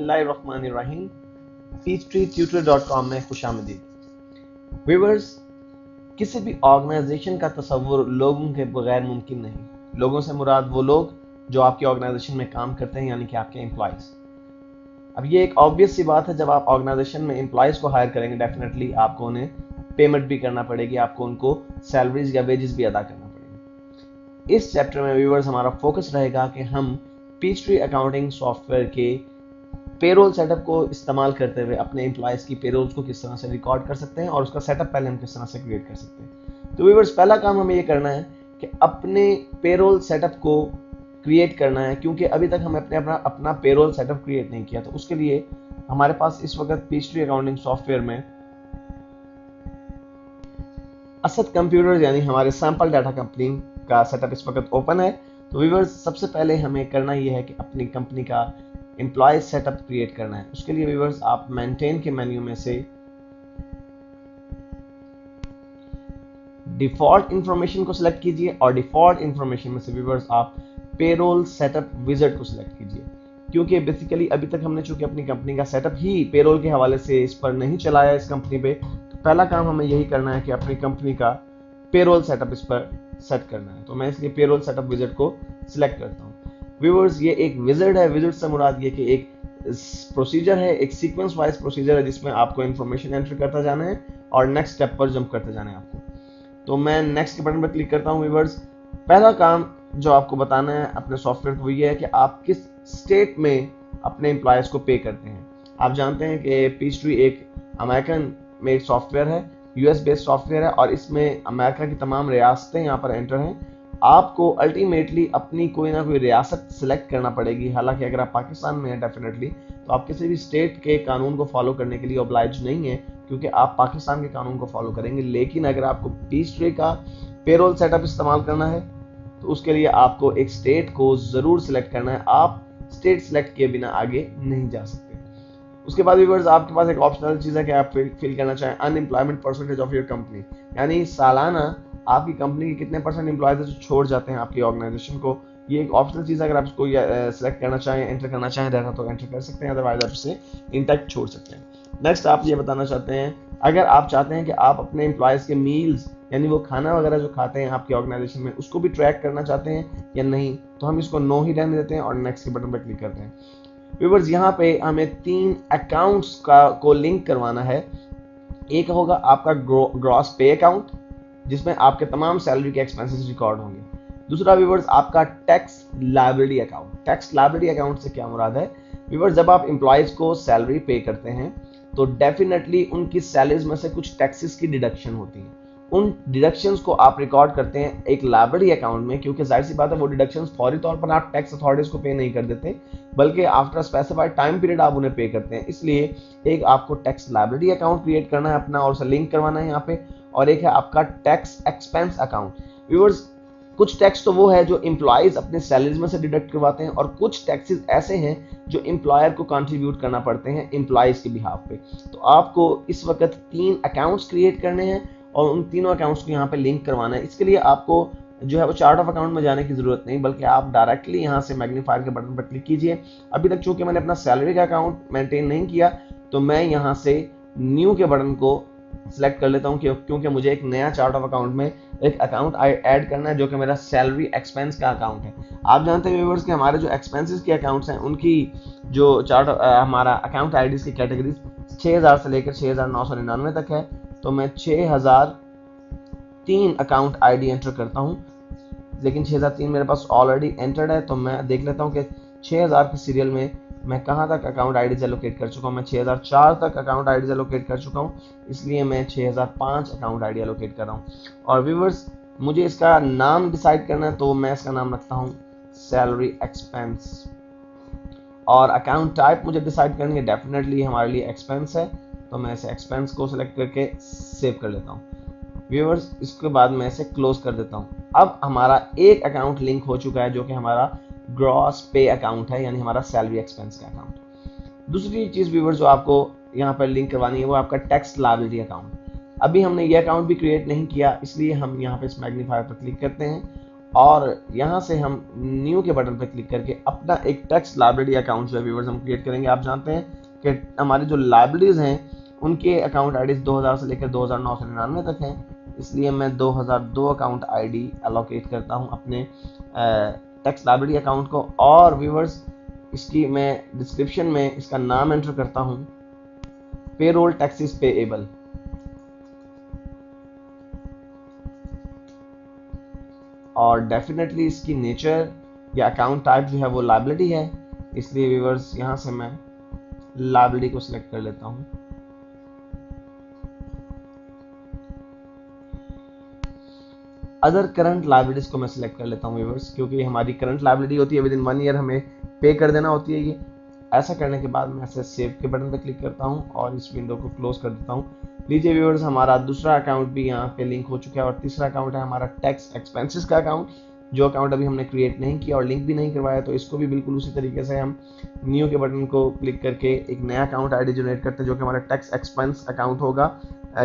बिस्मिल्लाहिर्रहमानिर्रहीम। peachtreetutor.com में खुशामदीद। Viewers, किसी भी ऑर्गेनाइजेशन का तस्वुर लोगों के बगैर मुमकिन नहीं। लोगों से मुराद वो लोग जो आपकी ऑर्गेनाइजेशन में काम करते हैं, यानी कि आपके एम्प्लॉयज। अब ये एक ऑब्वियस सी बात है, जब आप ऑर्गेनाइजेशन में एम्प्लॉयज को हायर करेंगे डेफिनेटली आपको उन्हें पेमेंट भी करना पड़ेगी, आपको उनको सैलरीज या वेजेस भी अदा करना पड़ेगा। इस चैप्टर में व्यूअर्स हमारा फोकस रहेगा कि हम पीचट्री अकाउंटिंग सॉफ्टवेयर के पेरोल सेटअप को इस्तेमाल करते हुए अपने एम्प्लॉयज की पेरोल्स को किस तरह से रिकॉर्ड कर सकते हैं और उसका सेटअप पहले हम किस तरह से क्रिएट कर सकते हैं। तो व्यूअर्स, पहला काम हमें ये करना है कि अपने पेरोल सेटअप को क्रिएट करना है, क्योंकि अभी तक हमने अपना पेरोल सेटअप क्रिएट नहीं किया। तो उसके लिए हमारे पास इस वक्त पीचट्री अकाउंटिंग सॉफ्टवेयर में असद कंप्यूटर्स यानी हमारे सैंपल डाटा कंपनी का सेटअप इस वक्त ओपन है। तो व्यूअर्स, सबसे पहले हमें करना यह है कि अपनी कंपनी का एम्प्लॉय सेटअप क्रिएट करना है। उसके लिए व्यूअर्स आप मेंटेन के मेन्यू में से डिफॉल्ट इंफॉर्मेशन को सिलेक्ट कीजिए और डिफॉल्ट इंफॉर्मेशन में से व्यूअर्स आप पेरोल सेटअप विजिट को सिलेक्ट कीजिए, क्योंकि बेसिकली अभी तक हमने चूंकि अपनी कंपनी का सेटअप ही पेरोल के हवाले से इस पर नहीं चलाया इस कंपनी पे, तो पहला काम हमें यही करना है कि अपनी कंपनी का पेरोल सेटअप इस पर सेट करना है। तो मैं इसलिए पेरोल सेटअप विजिट को सिलेक्ट करता हूँ। व्यूअर्स, ये एक विजिट है। विजिट से मुराद ये कि एक प्रोसीजर है, एक सीक्वेंस वाइज प्रोसीजर है जिसमें आपको इन्फॉर्मेशन एंटर करता जाना है और नेक्स्ट स्टेप पर जंप करते जाना है आपको। तो मैं नेक्स्ट के बटन पर क्लिक करता हूँ। व्यूअर्स, पहला काम जो आपको बताना है अपने सॉफ्टवेयर को ये है कि आप किस स्टेट में अपने एम्प्लॉयज को पे करते हैं। आप जानते हैं कि पीचट्री एक अमेरिकन मेड सॉफ्टवेयर है, यूएस बेस्ड सॉफ्टवेयर है और इसमें अमेरिका की तमाम रियासतें यहाँ पर एंटर हैं। आपको अल्टीमेटली अपनी कोई ना कोई रियासत सिलेक्ट करना पड़ेगी। हालांकि अगर आप पाकिस्तान में हैं डेफिनेटली तो आप किसी भी स्टेट के कानून को फॉलो करने के लिए ऑब्लाइज नहीं है, क्योंकि आप पाकिस्तान के कानून को फॉलो करेंगे। लेकिन अगर आपको पीचट्री का पेरोल सेटअप इस्तेमाल करना है तो उसके लिए आपको एक स्टेट को जरूर सिलेक्ट करना है। आप स्टेट सिलेक्ट किए बिना आगे नहीं जा सकते। उसके बाद व्यूअर्स, आपके पास एक ऑप्शनल चीज है कि आप फिल करना चाहें unemployment percentage of your company, यानी सालाना आपकी कंपनी के कितने परसेंट एम्प्लॉयज जो छोड़ जाते हैं आपकी ऑर्गेनाइजेशन को। ये एक ऑप्शनल चीज है, अगर आप इसको सिलेक्ट करना चाहें, एंटर करना चाहें रहना तो एंटर कर सकते हैं, अदरवाइज आप इसे इंटैक्ट छोड़ सकते हैं। नेक्स्ट आप ये बताना चाहते हैं, अगर आप चाहते हैं कि आप अपने एम्प्लॉयज के मील्स यानी वो खाना वगैरह जो खाते हैं आपकी ऑर्गेनाइजेशन में उसको भी ट्रैक करना चाहते हैं या नहीं, तो हम इसको नो ही रहने देते हैं और नेक्स्ट के बटन पर क्लिक करते हैं। व्यूअर्स, यहाँ पे हमें 3 अकाउंट्स को लिंक करवाना है। एक होगा आपका ग्रॉस पे अकाउंट जिसमें आपके तमाम सैलरी के एक्सपेंसेस रिकॉर्ड होंगे। दूसरा व्यूअर्स आपका tax liability account. Tax liability account से क्या मुराद है? व्यूअर्स, जब आप एम्प्लॉयज को सैलरी पे करते हैं तो डेफिनेटली उनकी सैलरीज में से कुछ टैक्सेस की डिडक्शन होती हैं। उन डिडक्शंस को आप रिकॉर्ड करते हैं एक लायबिलिटी अकाउंट में, क्योंकि जाहिर सी बात है वो डिडक्शंस फौरी तौर पर आप टैक्स अथॉरिटीज को पे नहीं कर देते, बल्कि आफ्टर स्पेसिफाइड टाइम पीरियड आप उन्हें पे करते हैं। इसलिए एक आपको टैक्स लायबिलिटी अकाउंट क्रिएट करना है अपना और उसे लिंक करवाना है यहाँ पे, और एक है आपका टैक्स एक्सपेंस अकाउंट। व्यूअर्स, कुछ टैक्स तो वो है जो एम्प्लॉयज अपने सैलरीज में से डिडक्ट करवाते हैं और कुछ टैक्सेस ऐसे हैं जो एम्प्लॉयर को कंट्रीब्यूट करना पड़ते हैं एम्प्लॉयज के बिहाफ पे। तो आपको इस वक्त 3 अकाउंट्स क्रिएट करने हैं और उन तीनों अकाउंट्स को यहाँ पे लिंक करवाना है। इसके लिए आपको जो है वो चार्ट ऑफ अकाउंट में जाने की जरूरत नहीं, बल्कि आप डायरेक्टली यहाँ से मैग्नीफायर के बटन पर क्लिक कीजिए। अभी तक चूंकि मैंने अपना सैलरी का अकाउंट मेंटेन नहीं किया तो मैं यहाँ से न्यू के बटन को सिलेक्ट कर लेता हूँ, क्योंकि मुझे एक नया चार्ट ऑफ अकाउंट में एक अकाउंट ऐड करना है जो कि मेरा सैलरी एक्सपेंस का अकाउंट है। आप जानते हैं व्यूअर्स कि हमारे जो एक्सपेंसेस के अकाउंट्स हैं उनकी जो चार्ट हमारा अकाउंट आईडीज की कैटेगरीज 6000 से लेकर 6999 तक है। तो मैं 6003 अकाउंट आईडी एंटर करता हूँ, लेकिन 6003 मेरे पास ऑलरेडी एंटर्ड है। तो मैं देख लेता हूँ कि 6000 के सीरियल में मैं कहाँ तक अकाउंट आईडीज एलोकेट कर चुका हूँ। मैं 6004 तक अकाउंट आईडीज एलोकेट कर चुका हूँ, इसलिए मैं 6005 अकाउंट आईडी एलोकेट कर रहा हूँ। और व्यूअर्स, मुझे इसका नाम डिसाइड करना है, तो मैं इसका नाम रखता हूँ सैलरी एक्सपेंस। और अकाउंट टाइप मुझे डिसाइड करनी है, डेफिनेटली हमारे लिए एक्सपेंस है, तो मैं इसे एक्सपेंस को सिलेक्ट करके सेव कर लेता हूँ। व्यूअर्स, इसके बाद मैं इसे क्लोज कर देता हूँ। अब हमारा एक अकाउंट लिंक हो चुका है जो कि हमारा ग्रॉस पे अकाउंट है, यानी हमारा सैलरी एक्सपेंस का अकाउंट। दूसरी चीज व्यूअर्स जो आपको यहाँ पर लिंक करवानी है वो आपका टैक्स लायबिलिटी अकाउंट। अभी हमने ये अकाउंट भी क्रिएट नहीं किया, इसलिए हम यहाँ पे इस मैग्नीफायर पर क्लिक करते हैं और यहाँ से हम न्यू के बटन पर क्लिक करके अपना एक टैक्स लाइबिलिटी अकाउंट जो है व्यूवर्स हम क्रिएट करेंगे। आप जानते हैं कि हमारी जो लाइबिलिटीज हैं उनके अकाउंट आईडीज 2000 से लेकर 2009 से 99 तक हैं, इसलिए मैं 2002 अकाउंट आईडी एलोकेट करता हूँ अपने टैक्स लाइबिलिटी अकाउंट को। और व्यूवर्स इसकी मैं डिस्क्रिप्शन में इसका नाम एंटर करता हूँ पेरोल टैक्सेस पेएबल। और डेफिनेटली इसकी नेचर या अकाउंट टाइप जो है वो लाइबिलिटी है, इसलिए व्यूवर्स यहाँ से मैं लाइबिलिटी को सिलेक्ट कर लेता हूँ। अदर करंट लाइबिलिटीज को मैं सिलेक्ट कर लेता हूँ व्यूवर्स, क्योंकि हमारी करंट लाइबिलिटी होती है विद इन 1 ईयर हमें पे कर देना होती है ये। ऐसा करने के बाद मैं ऐसे सेव के बटन पर क्लिक करता हूँ और इस विंडो को क्लोज कर देता हूँ। लीजिए व्यूअर्स हमारा दूसरा अकाउंट भी यहाँ पे लिंक हो चुका है और तीसरा अकाउंट है हमारा टैक्स एक्सपेंसेस का अकाउंट, जो अकाउंट अभी हमने क्रिएट नहीं किया और लिंक भी नहीं करवाया, तो इसको भी बिल्कुल उसी तरीके से हम न्यू के बटन को क्लिक करके एक नया अकाउंट आईडी जनरेट करते हैं जो कि हमारा टैक्स एक्सपेंस अकाउंट होगा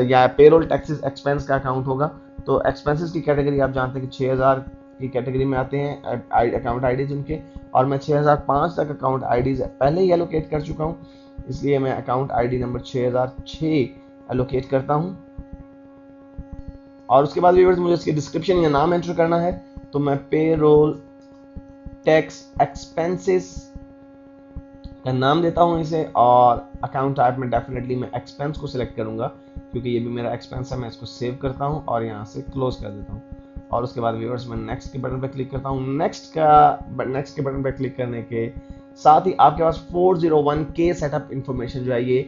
या पेरोल टैक्सेस एक्सपेंस का अकाउंट होगा। तो एक्सपेंसेस की कैटेगरी आप जानते हैं कि 6000 की कैटेगरी में आते हैं अकाउंट आईडीज उनके, और मैं 6005 तक अकाउंट आईडीज पहले ही एलोकेट कर चुका हूँ, इसलिए मैं अकाउंट आईडी नंबर 6006 एलोकेट करता हूँ। और उसके बाद व्यूअर्स मुझे इसकी डिस्क्रिप्शन या नाम एंटर करना है, तो मैं पेरोल टैक्स एक्सपेंसेस का नाम देता हूँ इसे, और अकाउंट टाइप में डेफिनेटली मैं एक्सपेंस को सिलेक्ट करूंगा क्योंकि ये भी मेरा एक्सपेंस है। मैं इसको सेव करता हूँ और यहाँ से क्लोज कर देता हूँ। और उसके बाद व्यूअर्स मैं नेक्स्ट के बटन पर क्लिक करता हूँ। नेक्स्ट के बटन पर क्लिक करने के साथ ही आपके पास 401k सेटअप इंफॉर्मेशन जो है ये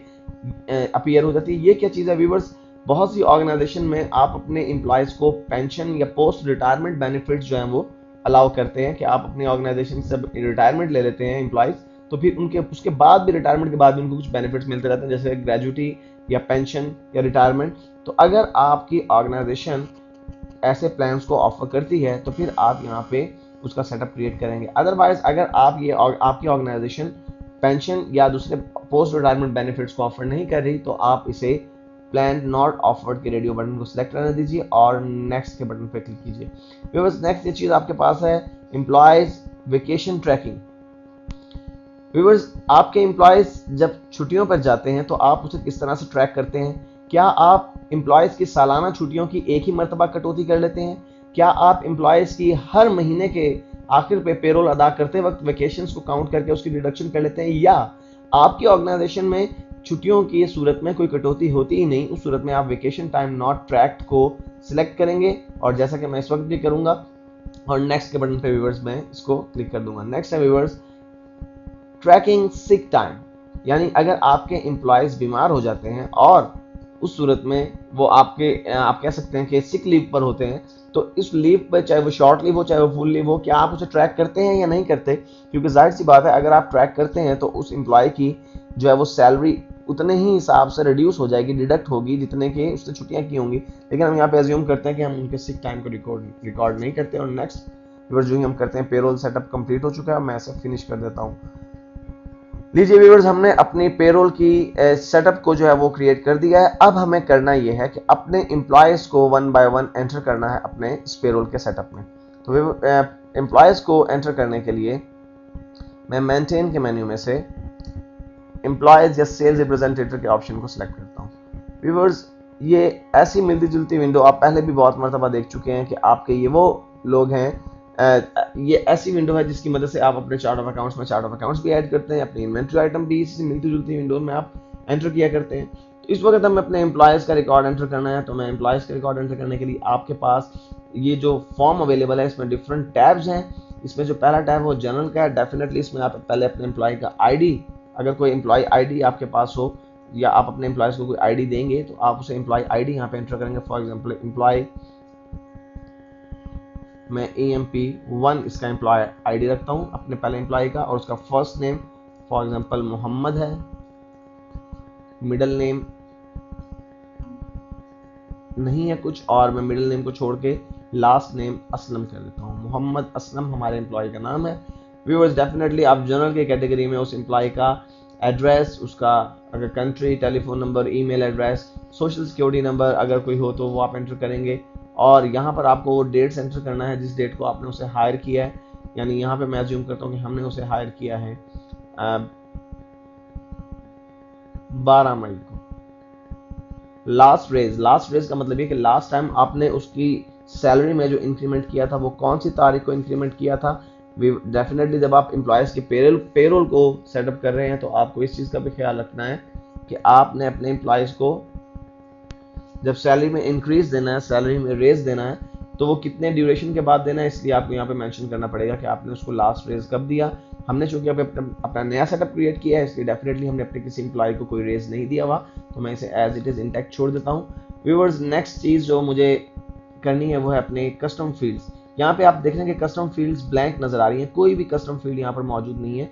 अपीयर हो जाती है। ये क्या चीज़ है व्यूअर्स, बहुत सी ऑर्गेनाइजेशन में आप अपने एम्प्लॉयज को पेंशन या पोस्ट रिटायरमेंट बेनिफिट्स जो हैं वो अलाउ करते हैं कि आप अपनी ऑर्गेनाइजेशन से रिटायरमेंट ले लेते हैं एम्प्लॉयज, तो फिर उनके उसके बाद भी रिटायरमेंट के बाद भी उनको कुछ बेनिफिट्स मिलते रहते हैं जैसे ग्रेजुटी या पेंशन या रिटायरमेंट। तो अगर आपकी ऑर्गेनाइजेशन ऐसे प्लान्स को ऑफर करती है तो फिर आप यहाँ पे उसका सेटअप क्रिएट करेंगे। अदरवाइज अगर आपकी ऑर्गेनाइजेशन पेंशन या दूसरे पोस्ट रिटायरमेंट बेनिफिट्स को ऑफर नहीं कर रही तो आप इसे प्लान नॉट ऑफर्ड के रेडियो बटन को सिलेक्ट करने दीजिए और नेक्स्ट के बटन पे क्लिक कीजिए। व्यूअर्स नेक्स्ट ये चीज आपके पास है एम्प्लॉयज वेकेशन ट्रैकिंग। व्यूअर्स आपके एम्प्लॉयज जब छुट्टियों पर जाते हैं तो आप उसे किस तरह से ट्रैक करते हैं? क्या आप एम्प्लॉयज की सालाना छुट्टियों की एक ही मरतबा कटौती कर लेते हैं? क्या आप एम्प्लॉयज की हर महीने के आखिर पे पेरोल अदा करते वक्त वेकेशंस को काउंट करके उसकी डिडक्शन कर लेते हैं? या आपकी ऑर्गेनाइजेशन में छुट्टियों की सूरत में कोई कटौती होती ही नहीं, उस सूरत में आप वेकेशन टाइम नॉट ट्रैक्ड को सिलेक्ट करेंगे और जैसा कि मैं इस वक्त भी करूंगा और नेक्स्ट के बटन पे व्यूअर्स मैं इसको क्लिक कर दूंगा। नेक्स्ट है व्यूअर्स ट्रैकिंग सिक टाइम, यानी अगर आपके एम्प्लॉयज बीमार हो जाते हैं और उस सूरत में वो आप कह सकते हैं कि सिक लीव पर होते हैं, तो इस लीव पर चाहे वो शॉर्ट लीव हो चाहे वो फुल लीव हो, क्या आप उसे ट्रैक करते हैं या नहीं करते? क्योंकि जाहिर सी बात है अगर आप ट्रैक करते हैं तो उस एम्प्लॉय की जो है वो सैलरी उतने ही हिसाब से रिड्यूस हो जाएगी, डिडक्ट होगी जितने के उसने छुट्टियां की होंगी। लेकिन हम यहाँ पे अज्यूम करते हैं कि हम उनके सिक टाइम को रिकॉर्ड नहीं करते। और नेक्स्ट जो ही हम करते हैं पेरोल सेटअप कंप्लीट हो चुका है, मैं इसे फिनिश कर देता हूँ। लीजिए व्यूअर्स हमने अपनी पेरोल की सेटअप को जो है वो क्रिएट कर दिया है। अब हमें करना ये है कि अपने एम्प्लॉयज को 1 बाय 1 एंटर करना है अपने इस पेरोल के सेटअप में। तो एम्प्लॉयज को एंटर करने के लिए मैं मेंटेन के मेन्यू में से एम्प्लॉयज या सेल्स रिप्रेजेंटेटिव के ऑप्शन को सिलेक्ट करता हूँ। व्यूअर्स ये ऐसी मिलती जुलती विंडो आप पहले भी बहुत मरतबा देख चुके हैं कि आपके ये वो लोग हैं, ये ऐसी विंडो है जिसकी मदद से आप अपने चार्ट ऑफ अकाउंट्स में चार्ट ऑफ अकाउंट्स भी ऐड करते हैं, अपनी इन्वेंट्री आइटम भी इसी मिलती जुलती विंडो में आप एंटर किया करते हैं। तो इस वक्त हमें अपने एम्प्लॉयज का रिकॉर्ड एंटर करना है, तो मैं एम्प्लॉयज का रिकॉर्ड एंटर करने के लिए आपके पास ये जो फॉर्म अवेलेबल है इसमें डिफरेंट टैब्स हैं। इसमें जो पहला टैब वो जनरल का है, डेफिनेटली इसमें आप पहले अपने एम्प्लॉय का आईडी, अगर कोई एम्प्लॉय आईडी आपके पास हो या आप अपने एम्प्लॉयज को कोई आईडी देंगे तो आप उसे एम्प्लॉय आईडी यहाँ पे एंटर करेंगे। फॉर एग्जांपल एम्प्लॉय मैं EMP1 इसका एम्प्लॉय आईडी रखता हूँ अपने पहले एम्प्लॉय का, और उसका first name for example Mohammed है, मिडिल नेम नहीं है कुछ, और मैं मिडिल नेम को छोड़ के लास्ट नेम असलम कर देता हूँ। मोहम्मद असलम हमारे एम्प्लॉय का नाम है। व्यूअर्स डेफिनेटली आप जनरल के कैटेगरी में उस एम्प्लॉय का एड्रेस, उसका अगर country, telephone number, email address, social security number अगर कोई हो तो वो आप एंटर करेंगे। और यहाँ पर आपको वो डेट्स एंटर करना है जिस डेट को आपने उसे हायर किया है। यानी यहाँ पे मैं अज्यूम करता हूँ कि हमने उसे हायर किया है 12 मई को। लास्ट रेज का मतलब ये कि लास्ट टाइम आपने उसकी सैलरी में जो इंक्रीमेंट किया था वो कौन सी तारीख को इंक्रीमेंट किया था। डेफिनेटली जब आप एम्प्लॉयज के पेरोल को सेटअप कर रहे हैं तो आपको इस चीज का भी ख्याल रखना है कि आपने अपने एम्प्लॉयज को जब सैलरी में इंक्रीज देना है, सैलरी में रेज देना है, तो वो कितने ड्यूरेशन के बाद देना है। इसलिए आपको यहाँ पे मेंशन करना पड़ेगा कि आपने उसको लास्ट रेज कब दिया। हमने चूंकि अभी अपना नया सेटअप क्रिएट किया है, इसलिए डेफिनेटली हमने अपने किसी एम्प्लॉय को कोई रेज नहीं दिया हुआ, तो मैं इसे एज इट इज इंटैक्ट छोड़ देता हूँ। व्यूअर्स, नेक्स्ट चीज जो मुझे करनी है वो है अपने कस्टम फील्ड्स। यहाँ पे आप देख रहे हैं कि कस्टम फील्ड्स ब्लैंक नजर आ रही है, कोई भी कस्टम फील्ड यहाँ पर मौजूद नहीं है।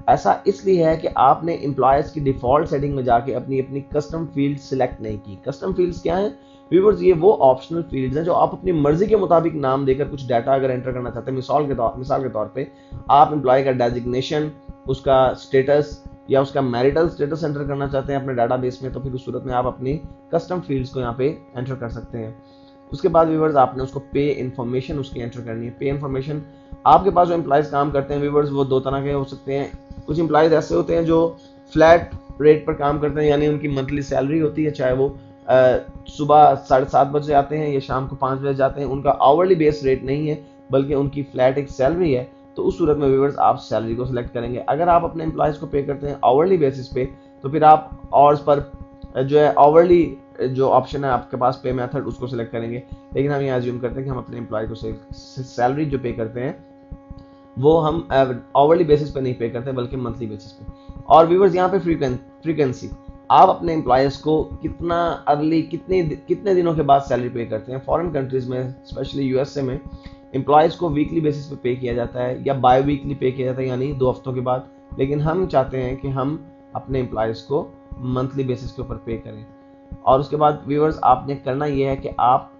ऐसा इसलिए है कि आपने एम्प्लॉयज की डिफॉल्ट सेटिंग में जाके अपनी अपनी कस्टम फील्ड सिलेक्ट नहीं की। कस्टम फील्ड्स क्या हैं व्यूअर्स? ये वो ऑप्शनल फील्ड्स हैं जो आप अपनी मर्जी के मुताबिक नाम देकर कुछ डाटा अगर एंटर करना चाहते हैं। मिसाल के तौर पे आप एम्प्लॉय का डेजिग्नेशन, उसका स्टेटस या उसका मैरिटल स्टेटस एंटर करना चाहते हैं अपने डाटाबेस में, तो फिर उस सूरत में आप अपनी कस्टम फील्ड्स को यहाँ पे एंटर कर सकते हैं। उसके बाद व्यूअर्स आपने उसको पे इन्फॉर्मेशन उसकी एंटर करनी है। पे इन्फॉर्मेशन, आपके पास जो एम्प्लॉयज काम करते हैं व्यूअर्स वो दो तरह के हो सकते हैं। कुछ एम्प्लॉयज ऐसे होते हैं जो फ्लैट रेट पर काम करते हैं, यानी उनकी मंथली सैलरी होती है, चाहे वो सुबह 7:30 बजे आते हैं या शाम को 5 बजे जाते हैं, उनका आवरली बेस रेट नहीं है बल्कि उनकी फ्लैट एक सैलरी है। तो उस सूरत में व्यूअर्स आप सैलरी को सिलेक्ट करेंगे। अगर आप अपने एम्प्लॉयज को पे करते हैं आवरली बेसिस पे, तो फिर आप आवर्स पर जो है आवरली जो ऑप्शन है आपके पास पे मेथड, उसको सिलेक्ट करेंगे। लेकिन हम ये अज्यूम करते हैं कि हम अपने एम्प्लॉय को सैलरी जो पे करते हैं वो हम आवरली बेसिस पे नहीं पे करते बल्कि मंथली बेसिस पे। और व्यूअर्स यहाँ पे फ्रीक्वेंसी, आप अपने एम्प्लॉयज को कितना अर्ली कितने दिनों के बाद सैलरी पे करते हैं। फॉरेन कंट्रीज में स्पेशली यूएसए में एम्प्लॉयज को वीकली बेसिस पे किया जाता है या बाय वीकली पे किया जाता है, यानी 2 हफ्तों के बाद। लेकिन हम चाहते हैं कि हम अपने एम्प्लॉयज को मंथली बेसिस के ऊपर पे करें। और उसके बाद व्यूअर्स आपने करना ये है कि आप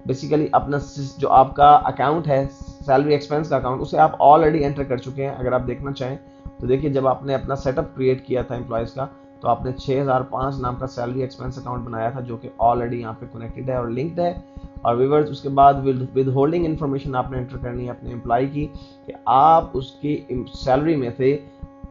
बेसिकली अपना जो आपका अकाउंट है, सैलरी एक्सपेंस का अकाउंट, उसे आप ऑलरेडी एंटर कर चुके हैं। अगर आप देखना चाहें तो देखिए, जब आपने अपना सेटअप क्रिएट किया था एम्प्लॉयज का, तो आपने 6005 नाम का सैलरी एक्सपेंस अकाउंट बनाया था जो कि ऑलरेडी यहाँ पे कनेक्टेड है और लिंक्ड है। और व्यूअर्स उसके बाद विद होल्डिंग इन्फॉर्मेशन आपने एंटर करनी है अपने एम्प्लॉय की कि आप उसकी सैलरी में से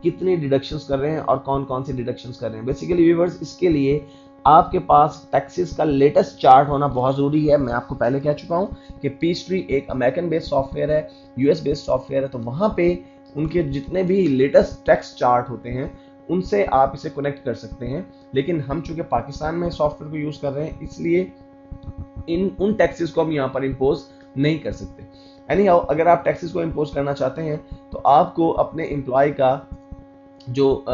कितनी डिडक्शंस कर रहे हैं और कौन कौन सी डिडक्शंस कर रहे हैं। बेसिकली व्यूअर्स इसके लिए आपके पास टैक्सेस का लेटेस्ट चार्ट होना बहुत जरूरी है। मैं आपको पहले कह चुका हूं कि पीचट्री एक अमेरिकन बेस्ड सॉफ्टवेयर है, यूएस बेस्ड सॉफ्टवेयर है, तो वहां पे उनके जितने भी लेटेस्ट टैक्स चार्ट होते हैं उनसे आप इसे कनेक्ट कर सकते हैं। लेकिन हम चूंकि पाकिस्तान में सॉफ्टवेयर को यूज कर रहे हैं, इसलिए उन टैक्सेस को हम यहाँ पर इम्पोज नहीं कर सकते। एनीहाउ, अगर आप टैक्सेस को इम्पोज करना चाहते हैं तो आपको अपने एम्प्लॉय का जो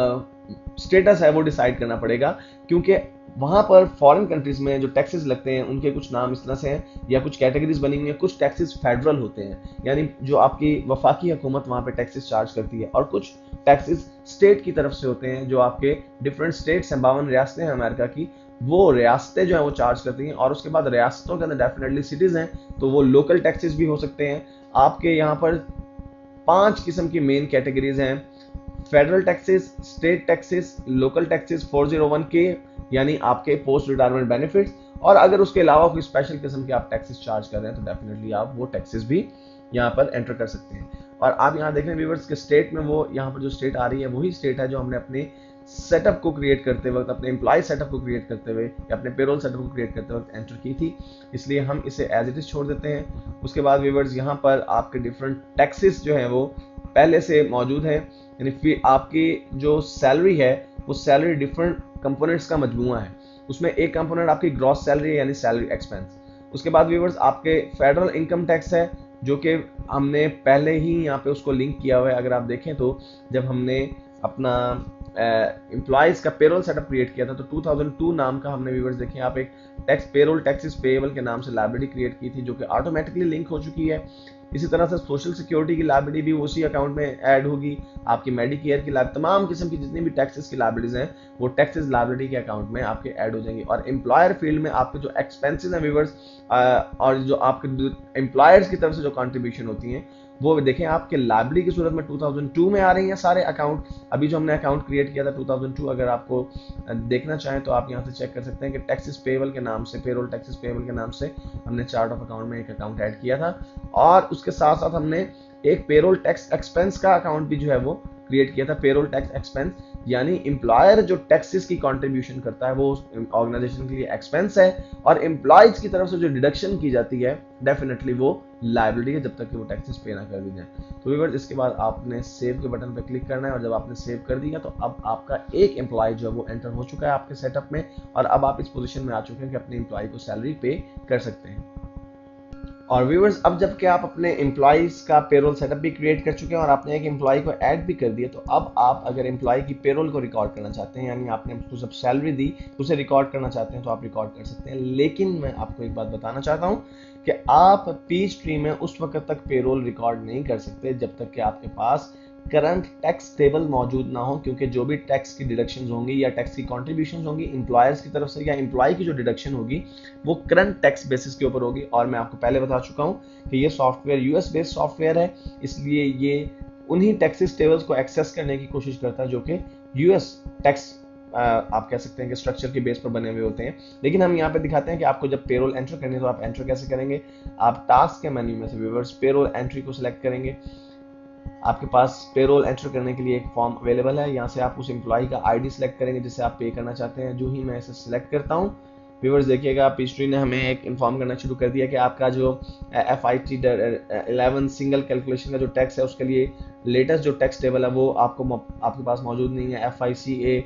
स्टेटस है वो डिसाइड करना पड़ेगा, क्योंकि वहां पर फॉरेन कंट्रीज में जो टैक्सेस लगते हैं उनके कुछ नाम इस तरह से हैं या कुछ कैटेगरीज बनी हुई हैं। कुछ टैक्सेस फेडरल होते हैं, यानी जो आपकी वफाकी हुकूमत वहां पे टैक्सेस चार्ज करती है, और कुछ टैक्सेस स्टेट की तरफ से होते हैं जो आपके डिफरेंट स्टेट्स हैं, 52 रियासतें हैं अमेरिका की, वो रियासतें जो है वो चार्ज करती हैं। और उसके बाद रियासतों के अंदर डेफिनेटली सिटीज हैं, तो वो लोकल टैक्सेस भी हो सकते हैं। आपके यहाँ पर 5 किस्म की मेन कैटेगरीज हैं: federal taxes, state taxes, local taxes, 401k यानी आपके पोस्ट रिटायरमेंट बेनिफिट्स, और अगर उसके अलावा कोई स्पेशल किस्म के आप टैक्सेस चार्ज कर रहे हैं तो डेफिनेटली आप वो टैक्सेस भी यहाँ पर एंटर कर सकते हैं। और आप यहाँ देख रहे हैं व्यूअर्स के स्टेट में, वो यहाँ पर जो स्टेट आ रही है वही स्टेट है जो हमने अपने सेटअप को क्रिएट करते वक्त, अपने एम्प्लॉय सेटअप को क्रिएट करते हुए या अपने पेरोल सेटअप को क्रिएट करते वक्त एंटर की थी, इसलिए हम इसे एज इट इज छोड़ देते हैं। उसके बाद व्यूअर्स यहाँ पर आपके डिफरेंट टैक्सेस जो हैं वो पहले से मौजूद हैं, यानी फिर आपकी जो सैलरी है वो सैलरी डिफरेंट कंपोनेंट्स का मजमूआ है। उसमें एक कंपोनेंट आपकी ग्रॉस सैलरी है यानी सैलरी एक्सपेंस। उसके बाद व्यूअर्स आपके फेडरल इनकम टैक्स है जो कि हमने पहले ही यहाँ पे उसको लिंक किया हुआ है। अगर आप देखें तो जब हमने अपना एम्प्लॉयज का पेरोल सेटअप क्रिएट किया था तो 2002 नाम का हमने व्यूअर्स देखें आप एक पेरोल टैक्सेस पेएबल के नाम से लाइब्रेरी क्रिएट की थी जो कि ऑटोमेटिकली लिंक हो चुकी है। इसी तरह से सोशल सिक्योरिटी की लायबिलिटी भी उसी अकाउंट में ऐड होगी, आपकी मेडिकेयर की लायबिलिटी, तमाम किस्म की जितनी भी टैक्सेस की लायबिलिटीज हैं वो टैक्सेस लायबिलिटी के अकाउंट में आपके ऐड हो जाएंगी। और एम्प्लॉयर फील्ड में आपके जो एक्सपेंसेस हैं व्यूअर्स, और जो आपके एम्प्लॉयर्स की तरफ से जो कंट्रीब्यूशन होती हैं वो देखें आपके लायबिलिटी की सूरत में 2002 में आ रही हैं सारे अकाउंट। अभी जो हमने अकाउंट क्रिएट किया था 2002, अगर आपको देखना चाहें तो आप यहाँ से चेक कर सकते हैं कि टैक्सेस पेबल के नाम से, पेरोल टैक्सेस पेबल के नाम से हमने चार्ट ऑफ अकाउंट में एक अकाउंट ऐड किया था। और उसके साथ साथ हमने एक पेरोल टैक्स एक्सपेंस का अकाउंट भी जो है वो क्रिएट किया था। पेरोल टैक्स एक्सपेंस यानी एम्प्लॉयर जो टैक्सेस की कंट्रीब्यूशन करता है वो ऑर्गेनाइजेशन के लिए एक्सपेंस है, और एम्प्लॉयज की तरफ से जो डिडक्शन की जाती है डेफिनेटली वो लायबिलिटी है, जब तक कि वो टैक्सेस पे ना कर दी जाए। तो व्यूअर्स इसके बाद आपने सेव के बटन पर क्लिक करना है, और जब आपने सेव कर दिया तो अब आपका एक एम्प्लॉय जो है वो एंटर हो चुका है आपके सेटअप में, और अब आप इस पोजीशन में आ चुके हैं कि अपने एम्प्लॉय को सैलरी पे कर सकते हैं। और व्यूअर्स अब जबकि आप अपने एम्प्लॉयज का पेरोल सेटअप भी क्रिएट कर चुके हैं और आपने एक एम्प्लॉय को ऐड भी कर दिया, तो अब आप अगर एम्प्लॉय की पेरोल को रिकॉर्ड करना चाहते हैं, यानी आपने उसको जब सैलरी दी तो उसे रिकॉर्ड करना चाहते हैं तो आप रिकॉर्ड कर सकते हैं। लेकिन मैं आपको एक बात बताना चाहता हूं कि आप पीचट्री में उस वक्त तक पेरोल रिकॉर्ड नहीं कर सकते जब तक कि आपके पास करंट टैक्स टेबल मौजूद ना हो, क्योंकि जो भी टैक्स की डिडक्शंस होंगी या टैक्स की कॉन्ट्रीब्यूशंस होंगी एम्प्लॉयर्स की तरफ से या एम्प्लॉय की जो डिडक्शन होगी वो करंट टैक्स बेसिस के ऊपर होगी। और मैं आपको पहले बता चुका हूं कि ये सॉफ्टवेयर यूएस बेस्ड सॉफ्टवेयर है, इसलिए ये उन्हीं टैक्सेस टेबल्स को एक्सेस करने की कोशिश करता है जो कि यूएस टैक्स आप कह सकते हैं कि स्ट्रक्चर के बेस पर बने हुए होते हैं। लेकिन हम यहाँ पे दिखाते हैं कि आपको जब पेरोल एंटर करनी है तो आप एंटर कैसे करेंगे। आप टास्क के मेन्यू में से व्यूअर्स पेरोल एंट्री को सिलेक्ट करेंगे। आपके पास पेरोल एंटर करने के लिए एक फॉर्म अवेलेबल है, यहाँ से आप उस एम्प्लॉय का आईडी सेलेक्ट करेंगे जिससे आप पे करना चाहते हैं। जो ही मैं इसे सिलेक्ट करता हूँ व्यूअर्स देखिएगा पीचट्री ने हमें एक इन्फॉर्म करना शुरू कर दिया कि आपका जो FIT 11 सिंगल कैलकुलेशन का जो टैक्स है उसके लिए लेटेस्ट जो टैक्स टेबल है वो आपके पास मौजूद नहीं है। FICA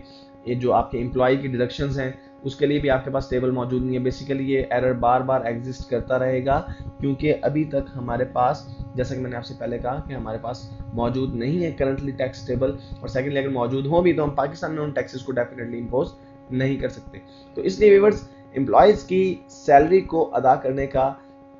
ये जो आपके एम्प्लॉय की डिडक्शंस हैं उसके लिए भी आपके पास टेबल मौजूद नहीं है। बेसिकली ये एरर बार बार एग्जिस्ट करता रहेगा क्योंकि अभी तक हमारे पास, जैसा कि मैंने आपसे पहले कहा, कि हमारे पास मौजूद नहीं है करंटली टैक्स टेबल, और सेकेंडली अगर मौजूद हो भी तो हम पाकिस्तान में उन टैक्सेस को डेफिनेटली इम्पोज नहीं कर सकते। तो इसलिए व्यूअर्स एम्प्लॉयज़ की सैलरी को अदा करने का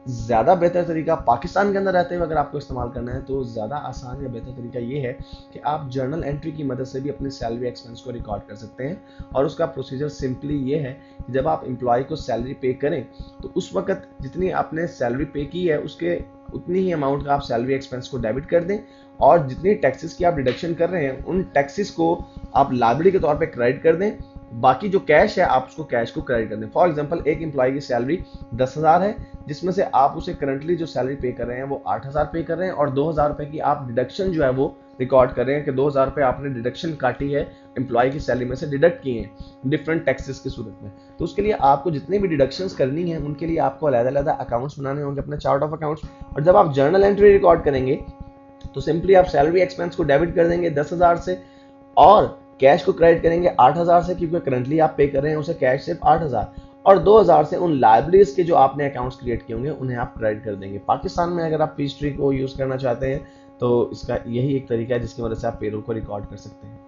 ज़्यादा बेहतर तरीका पाकिस्तान के अंदर रहते हुए अगर आपको इस्तेमाल करना है तो ज़्यादा आसान या बेहतर तरीका ये है कि आप जर्नल एंट्री की मदद से भी अपनी सैलरी एक्सपेंस को रिकॉर्ड कर सकते हैं। और उसका प्रोसीजर सिंपली ये है कि जब आप एम्प्लॉय को सैलरी पे करें तो उस वक्त जितनी आपने सैलरी पे की है उसके उतनी ही अमाउंट का आप सैलरी एक्सपेंस को डेबिट कर दें, और जितनी टैक्सेस की आप डिडक्शन कर रहे हैं उन टैक्सेस को आप लायबिलिटी के तौर पे क्रेडिट कर दें। बाकी जो कैश है आप उसको कैश को क्रेडिट कर दें। फॉर एग्जांपल एक एम्प्लॉय की सैलरी 10,000 है, जिसमें से आप उसे करंटली जो सैलरी पे कर रहे हैं वो 8,000 पे कर रहे हैं, और 2,000 रुपए की आप डिडक्शन जो है वो रिकॉर्ड कर रहे हैं कि 2,000 रुपए आपने डिडक्शन काटी है एम्प्लॉय की सैलरी में से, डिडक्ट किए हैं डिफरेंट टैक्सेस की सूरत में। तो उसके लिए आपको जितनी भी डिडक्शंस करनी है उनके लिए आपको अलग-अलग अकाउंट्स बनाने होंगे अपने चार्ट ऑफ अकाउंट्स। और जब आप जर्नल एंट्री रिकॉर्ड करेंगे तो सिंपली आप सैलरी एक्सपेंस को डेबिट कर देंगे 10,000 से, और कैश को क्रेडिट करेंगे 8,000 से, क्योंकि करंटली आप पे कर रहे हैं उसे कैश सिर्फ 8,000, और 2,000 से उन लाइबिलिटीज के जो आपने अकाउंट्स क्रिएट किए होंगे उन्हें आप क्रेडिट कर देंगे। पाकिस्तान में अगर आप पीचट्री को यूज करना चाहते हैं तो इसका यही एक तरीका है जिसकी वजह से आप पेरोल को रिकॉर्ड कर सकते हैं।